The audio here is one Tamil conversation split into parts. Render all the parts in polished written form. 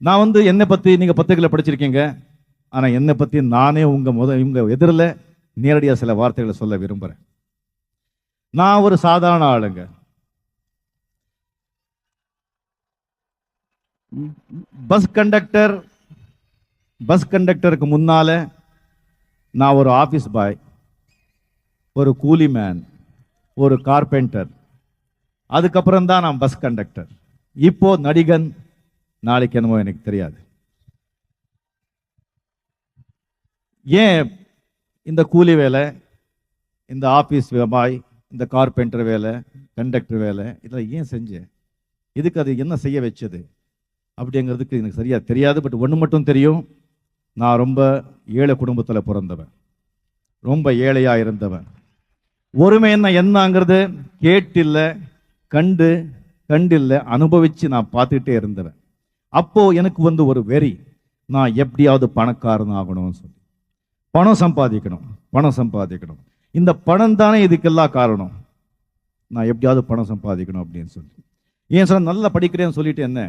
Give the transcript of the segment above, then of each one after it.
நான் வந்து என்னை பற்றி நீங்கள் பத்திரிகையில் படிச்சிருக்கீங்க. ஆனால் என்னை பற்றி நானே உங்கள் எதிரில் நேரடியாக சில வார்த்தைகளை சொல்ல விரும்புகிறேன். நான் ஒரு சாதாரண ஆளுங்க. பஸ் கண்டக்டருக்கு முன்னால நான் ஒரு ஆபீஸ் பாய், ஒரு கூலி மேன், ஒரு கார்பெண்டர். அதுக்கப்புறம் தான் நான் பஸ் கண்டக்டர். இப்போ நடிகன், நாளைக்கு என்னமோ எனக்கு தெரியாது. ஏன் இந்த கூலி வேலை, இந்த ஆபீஸ் பாய், இந்த கார்பெண்டர் வேலை, கண்டக்டர் வேலை இதெல்லாம் ஏன் செஞ்சேன், இதுக்கு அது என்ன செய்ய வச்சது அப்படிங்கிறதுக்கு எனக்கு சரியா தெரியாது. பட் ஒன்று மட்டும் தெரியும், நான் ரொம்ப ஏழை குடும்பத்தில் பிறந்தவன், ரொம்ப ஏழையா இருந்தவன். ஒருமை என்னங்கிறது கேட்டில்ல, கண்டில்ல, அனுபவிச்சு நான் பார்த்துக்கிட்டே இருந்தவன். அப்போ எனக்கு வந்து ஒரு வெறி, நான் எப்படியாவது பணக்காரன் ஆகணும்னு சொல்லி பணம் சம்பாதிக்கணும். இந்த பணம் தானே இதுக்கெல்லாம் காரணம். நான் எப்படியாவது பணம் சம்பாதிக்கணும் அப்படின்னு சொல்லி ஏன் சொன்ன நல்லா படிக்கிறேன்னு சொல்லிட்டு என்ன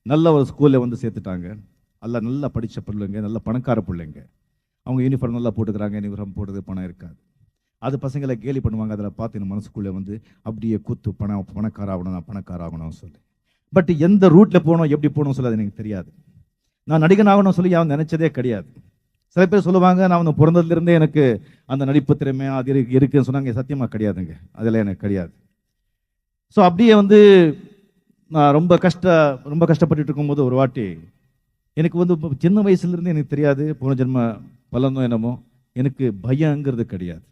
நல்ல ஒரு ஸ்கூலில் வந்து சேர்த்துட்டாங்க. நல்லா படித்த பிள்ளைங்க, நல்ல பணக்கார பிள்ளைங்க. அவங்க யூனிஃபார்ம் நல்லா போட்டுக்கிறாங்க. யூனிஃபார்ம் போடுறது பணம் இருக்காது. அது பசங்களை கேலி பண்ணுவாங்க. அதில் பார்த்து என் மனசுக்குள்ளே வந்து அப்படியே கூத்து பணக்கார ஆகணும், நான் பணக்கார ஆகணும்னு சொல்லி. பட் எந்த ரூட்டில் போகணும், எப்படி போகணும் சொல்லி அது எனக்கு தெரியாது. நான் நடிகன் ஆகணும்னு சொல்லி அவன் நினைச்சதே கிடையாது. சில பேர் சொல்லுவாங்க, நான் வந்து பிறந்ததுலேருந்தே எனக்கு அந்த நடிப்பு திறமை அது இருக்குன்னு சொன்னாங்க. சத்தியமாக கிடையாதுங்க, அதெல்லாம் எனக்கு கிடையாது. ஸோ அப்படியே வந்து நான் ரொம்ப கஷ்டப்பட்டு இருக்கும்போது ஒரு வாட்டி எனக்கு வந்து சின்ன வயசுலேருந்து எனக்கு தெரியாது, போன ஜென்ம பலனோ என்னமோ, எனக்கு பயங்கிறது கிடையாது.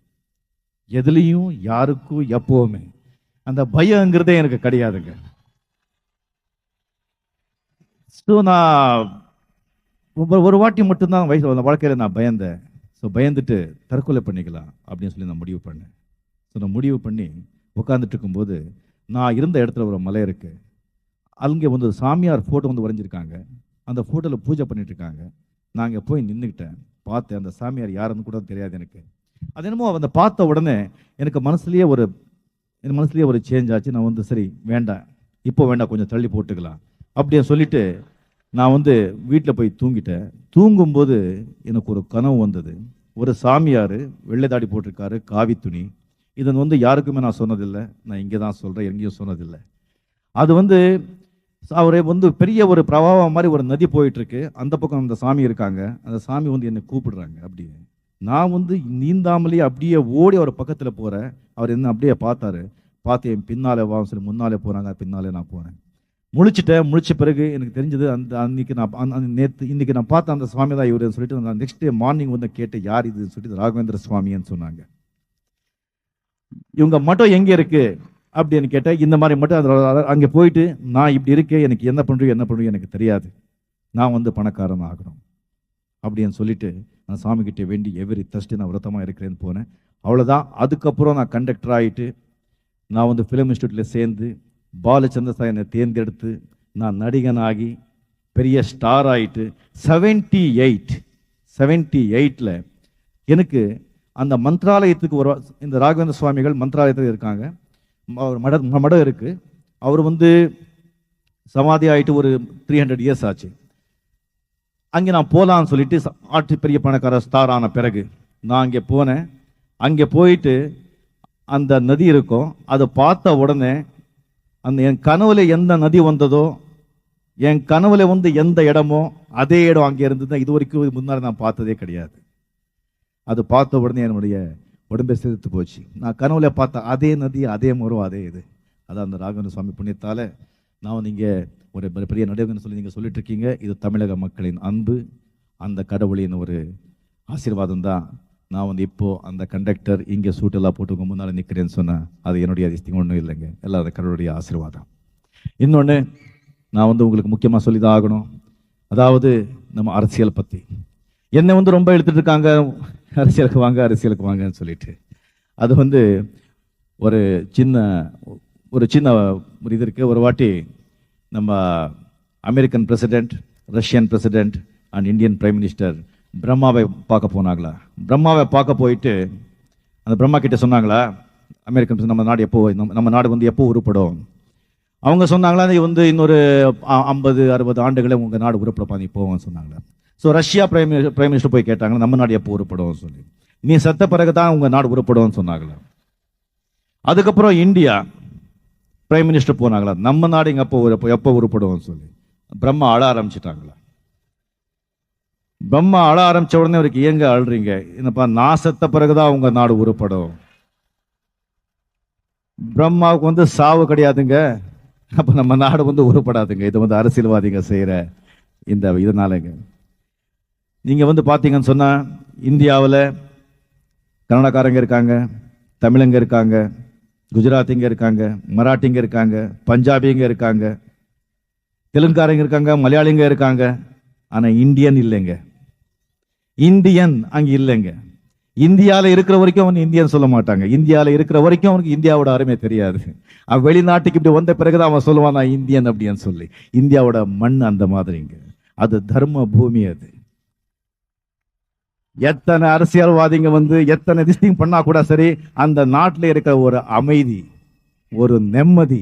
எதுலேயும் யாருக்கும் எப்போவுமே அந்த பயங்கிறதே எனக்கு கிடையாதுங்க. ஸோ நான் ஒரு வாட்டி மட்டும்தான் வாழ்க்கையில் நான் பயந்தேன். ஸோ பயந்துட்டு தற்கொலை பண்ணிக்கலாம் அப்படின்னு சொல்லி நான் முடிவு பண்ணேன். ஸோ நான் முடிவு பண்ணி உட்காந்துட்டு இருக்கும்போது நான் இருந்த இடத்துல ஒரு மலை இருக்குது. அங்கே வந்து சாமியார் ஃபோட்டோ வந்து வரைஞ்சிருக்காங்க. அந்த ஃபோட்டோவில் பூஜை பண்ணிட்டு இருக்காங்க. நான் அங்கே போய் நின்றுக்கிட்டேன், பார்த்தேன். அந்த சாமியார் யாருன்னு கூட தெரியாது எனக்கு. அது என்னமோ அந்த பார்த்த உடனே எனக்கு மனசுலேயே ஒரு சேஞ்ச் ஆச்சு. நான் வந்து சரி வேண்டாம், இப்போ வேண்டாம், கொஞ்சம் தள்ளி போட்டுக்கலாம் அப்படின்னு சொல்லிட்டு நான் வந்து வீட்டில் போய் தூங்கிட்டேன். தூங்கும்போது எனக்கு ஒரு கனவு வந்தது. ஒரு சாமியார் வெள்ளை தாடி போட்டிருக்காரு, காவி துணி. இதை வந்து யாருக்குமே நான் சொன்னதில்லை, நான் இங்கே தான் சொல்கிறேன், எங்கேயும் சொன்னதில்லை. அது வந்து அவரை வந்து பெரிய ஒரு பிரவாகம் மாதிரி ஒரு நதி போயிட்டுருக்கு. அந்த பக்கம் அந்த சாமி இருக்காங்க. அந்த சாமி வந்து என்னை கூப்பிடுறாங்க. அப்படியே நான் வந்து நீந்தாமலேயே அப்படியே ஓடி அவர் பக்கத்தில் போகிறேன். அவர் என்ன அப்படியே பார்த்து என் பின்னாலே வா சொல்லி முன்னாலே போகிறாங்க. பின்னாலே நான் போகிறேன். முழிச்ச பிறகு எனக்கு தெரிஞ்சது இன்னைக்கு நான் பார்த்த அந்த சுவாமி தான் இவருன்னு சொல்லிட்டு நான் நெக்ஸ்ட் டே மார்னிங் வந்து கேட்டேன், யார் இதுன்னு சொல்லிட்டு ராகவேந்திர சுவாமின்னு சொன்னாங்க. இவங்க மட்டும் எங்கே இருக்கு அப்படின்னு கேட்டேன். இந்த மாதிரி மட்டும் அங்கே போயிட்டு நான் இப்படி இருக்கேன், எனக்கு என்ன பண்ணுறோம் எனக்கு தெரியாது, நான் வந்து பணக்காரன் ஆகணும் அப்படின்னு சொல்லிட்டு நான் சாமி கிட்டே வேண்டி எவரி தஸ்ட்டு நான் விரதமாக இருக்கிறேன்னு போனேன். அவ்வளோதான். அதுக்கப்புறம் நான் கண்டக்டர் ஆகிட்டு நான் வந்து ஃபிலிம் இன்ஸ்டியூட்டில் சேர்ந்து பாலச்சந்திர என்னை தேர்ந்தெடுத்து நான் நடிகனாகி பெரிய ஸ்டார் ஆகிட்டு 78ல் எனக்கு அந்த மந்திராலயத்துக்கு இந்த ராகவேந்திர சுவாமிகள் மந்திராலயத்தில் இருக்காங்க. மடம் இருக்குது. அவர் வந்து சமாதி ஆகிட்டு ஒரு 300 இயர்ஸ் ஆச்சு. அங்கே நான் போகலான்னு சொல்லிட்டு ஆட்டு பெரிய பணக்கார ஸ்டார் ஆன பிறகு நான் அங்கே போனேன். அங்கே போயிட்டு அந்த நதி இருக்கும், அதை பார்த்த உடனே அந்த என் கனவுல எந்த நதி வந்ததோ, என் கனவுல வந்து எந்த இடமோ அதே இடம் அங்கே இருந்தது. இது வரைக்கும் முன்னாடி நான் பார்த்ததே கிடையாது. அது பார்த்த உடனே என்னுடைய உடம்பை சிரித்து போச்சு. நான் கனவுல பார்த்த அதே நதி, அதே மரம், அதே இது. அதான் அந்த ராகவேந்திர சுவாமி புண்ணியத்தால் நான் வந்து இங்கே ஒரு பெரிய நடிகர்னு சொல்லி நீங்கள் சொல்லிட்டு இருக்கீங்க. இது தமிழக மக்களின் அன்பு, அந்த கடவுளின் ஒரு ஆசீர்வாதம் தான். நான் வந்து இப்போது அந்த கண்டக்டர் இங்கே சூட்டெல்லாம் போட்டு முன்னால் நிற்கிறேன்னு சொன்னேன். அது என்னுடைய அதிசயம் ஒன்றும் இல்லைங்க, எல்லாம் அந்த கடவுளுடைய ஆசீர்வாதம். இன்னொன்று நான் வந்து உங்களுக்கு முக்கியமாக சொல்லி தான் ஆகணும். அதாவது நம்ம அரசியல் பற்றி என்னை வந்து ரொம்ப எடுத்துகிட்டு இருக்காங்க, அரசியலுக்கு வாங்கன்னு சொல்லிட்டு. அது வந்து ஒரு சின்ன இது இருக்குது. ஒரு வாட்டி நம்ம American president, Russian president and Indian prime minister பிரம்மாவை பார்க்க போனாங்களா. பிரம்மாவை பார்க்க போயிட்டு அந்த பிரம்மா கிட்ட சொன்னாங்களா, அமெரிக்கன் நம்ம நாடு வந்து எப்போ உருப்படும் அவங்க சொன்னாங்களா நீ வந்து இன்னொரு 50-60 ஆண்டுகளே உங்க நாடு உருப்படப்பா நீ போவோம்னு சொன்னாங்களா. ஸோ ரஷ்யா பிரைம் மினிஸ்டர் போய் கேட்டாங்க நம்ம நாடு எப்போ உருப்படும் சொல்லி. நீ செத்த பிறகு தான் உங்க நாடு உருப்படும் சொன்னாங்களா. அதுக்கப்புறம் இந்தியா பிரைம் மினிஸ்டர் போனாங்களா நம்ம நாடு இங்க எப்போ உருப்படும் சொல்லி. பிரம்மா அழ ஆரம்பிச்சிட்டாங்களா. பிரம்மா அழ ஆரம்பிச்ச உடனே அவருக்கு ஏங்க அழுறீங்க, என்னப்பா நான் செத்த பிறகுதான் உங்க நாடு உருப்படும். பிரம்மாவுக்கு வந்து சாவு கிடையாதுங்க, அப்ப நம்ம நாடு வந்து உருப்படாதுங்க. இது வந்து அரசியல்வாதிங்க செய்யற இந்த இதனாலங்க. நீங்க வந்து பாத்தீங்கன்னு சொன்னா இந்தியாவில் கன்னடக்காரங்க இருக்காங்க, தமிழங்க இருக்காங்க, குஜராத்திங்க இருக்காங்க, மராட்டிங்க இருக்காங்க, பஞ்சாபிங்க இருக்காங்க, தெலுங்காரங்க இருக்காங்க, மலையாளிங்க இருக்காங்க. ஆனா இந்தியன் இல்லைங்க. இந்தியன் அங்க இல்லைங்க. இந்தியாவில் இருக்கிற வரைக்கும் அவன் இந்தியன் சொல்ல மாட்டாங்க. இந்தியாவில் இருக்கிற வரைக்கும் அவனுக்கு இந்தியாவோட அருமை தெரியாது. அவன் வெளிநாட்டுக்கு இப்படி வந்த பிறகுதான் அவன் சொல்லுவான் நான் இந்தியன் அப்படின்னு சொல்லி. இந்தியாவோட மண் அந்த மாதிரிங்க. அது தர்ம பூமி. அது எத்தனை அரசியல்வாதிங்க வந்து எத்தனை திஸ்டிங் பண்ணா கூட சரி, அந்த நாட்டில் இருக்கிற ஒரு அமைதி, ஒரு நிம்மதி,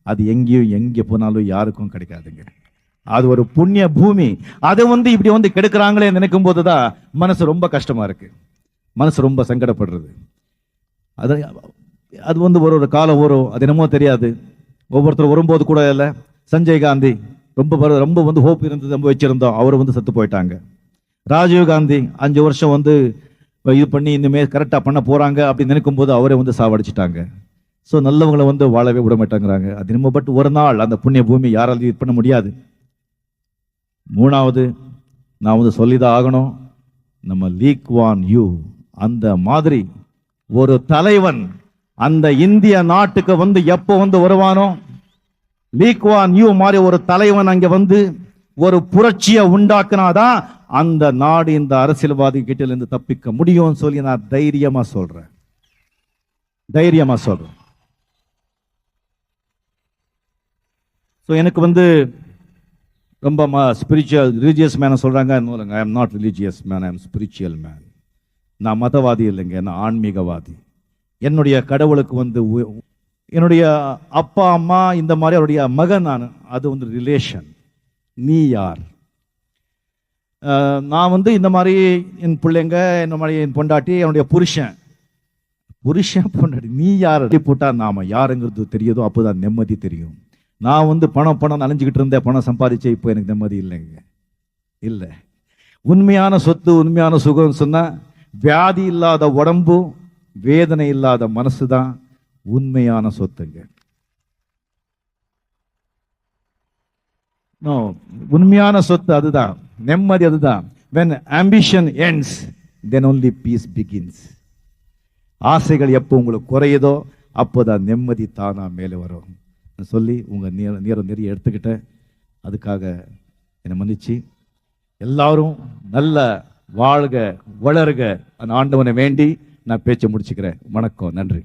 அது எங்கேயும் எங்கே போனாலும் யாருக்கும் கிடைக்காதுங்க. அது ஒரு புண்ணிய பூமி. அதை வந்து இப்படி வந்து கெடுக்கிறாங்களே நினைக்கும் போதுதான் மனசு ரொம்ப கஷ்டமா இருக்கு, மனசு ரொம்ப சங்கடப்படுறது. அது வந்து ஒரு காலம் வரும், அது என்னமோ தெரியாது. ஒவ்வொருத்தர் வரும்போது கூட இல்லை. சஞ்சய் காந்தி ரொம்ப வந்து ஹோப் இருந்தது, ரொம்ப வச்சிருந்தோம், அவர் வந்து செத்து போயிட்டாங்க. ராஜீவ் காந்தி 5 வருஷம் வந்து இது பண்ணி இனிமே கரெக்டா பண்ண போறாங்க அப்படின்னு நினைக்கும் போது அவரே வந்து சாவடிச்சிட்டாங்க. ஸோ நல்லவங்களை வந்து வாழவே விட மாட்டாங்கிறாங்க. அது நம்ம பட் ஒரு நாள் அந்த புண்ணிய பூமி யாராலையும் இது பண்ண முடியாது. 3வது நான் வந்து சொல்லிதான் ஆகணும், நம்ம லீ குவான் யூ அந்த மாதிரி ஒரு தலைவன் அந்த இந்திய நாட்டுக்கு வந்து எப்போ வந்து வருவானோ, லீ குவான் யூ மாதிரி ஒரு தலைவன் அங்க வந்து ஒரு புரட்சியை உண்டாக்குனாதான் அந்த நாடு இந்த அரசியல்வாதி கிட்ட இருந்து தப்பிக்க முடியும் சொல்லி நான் தைரியமா சொல்றேன். எனக்கு வந்து ரொம்ப ஸ்பிரிச்சுவல் ரிலீஜியஸ் மேன் சொல்றாங்க. I am not religious man, I am spiritual man. நான் மதவாதி இல்லைங்க, நான் ஆன்மீகவாதி. என்னுடைய கடவுளுக்கு வந்து என்னுடைய அப்பா அம்மா இந்த மாதிரி அவருடைய மகன் நான், அது வந்து ரிலேஷன். நீ யார்? நான் வந்து இந்த மாதிரி என் பிள்ளைங்க, இந்த மாதிரி என் பொண்டாட்டி, என்னுடைய புருஷன் பொண்டாட்டி, நீ யார் போட்டா நாம யாருங்கிறது தெரியுதோ அப்போதான் நிம்மதி தெரியும். நான் வந்து பணம் அலைஞ்சுக்கிட்டு இருந்தேன், பணம் சம்பாதிச்சே இப்போ எனக்கு நிம்மதி இல்லைங்க. இல்லை, உண்மையான சொத்து உண்மையான சுகம் சொன்னா வியாதி இல்லாத உடம்பு வேதனை இல்லாத மனசு தான் உண்மையான சொத்துங்க. உண்மையான சொத்து அதுதான், நிம்மதி அதுதான். when ambition ends then only peace begins. ஆசைகள் எப்போ உங்களுக்கு குறையுதோ அப்போதான் நிம்மதி தானா மேலே வரும் சொல்லி உங்க நேரம் நிறைய எடுத்துக்கிட்டேன். அதுக்காக என்னை மன்னிச்சு எல்லாரும் நல்ல வாழ்க வளர்க அந்த ஆண்டவனை வேண்டி நான் பேச்சை முடிச்சுக்கிறேன். வணக்கம், நன்றி.